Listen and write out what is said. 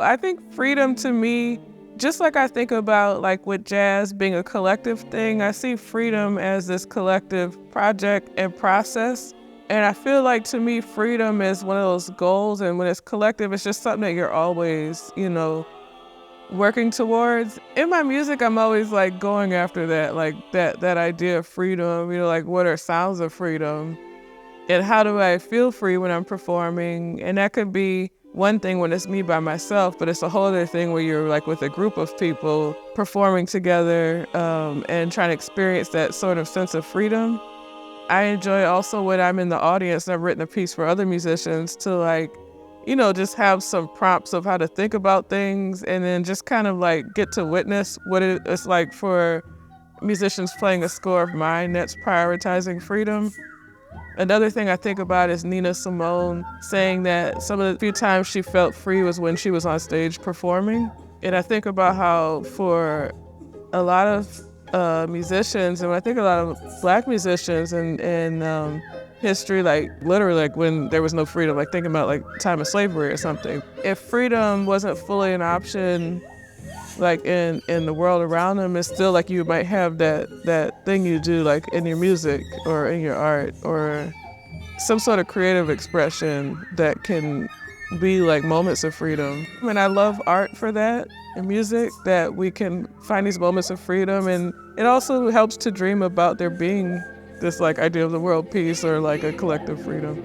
I think freedom to me, just like I think about like with jazz being a collective thing, I see freedom as this collective project and process. And I feel like to me, freedom is one of those goals, and when it's collective, it's just something that you're always, working towards. In my music, I'm always like going after that, like that idea of freedom, like what are sounds of freedom? And how do I feel free when I'm performing? And that could be one thing when it's me by myself, but it's a whole other thing where you're like with a group of people performing together and trying to experience that sort of sense of freedom. I enjoy also when I'm in the audience and I've written a piece for other musicians to just have some prompts of how to think about things and then just kind of like get to witness what it's like for musicians playing a score of mine that's prioritizing freedom. Another thing I think about is Nina Simone saying that some of the few times she felt free was when she was on stage performing. And I think about how for a lot of musicians, and I think a lot of Black musicians in history, like literally like when there was no freedom, like thinking about like time of slavery or something. If freedom wasn't fully an option, like in the world around them, it's still like you might have that thing you do like in your music or in your art or some sort of creative expression that can be like moments of freedom. And I love art for that and music, that we can find these moments of freedom, and it also helps to dream about there being this like idea of the world peace or like a collective freedom.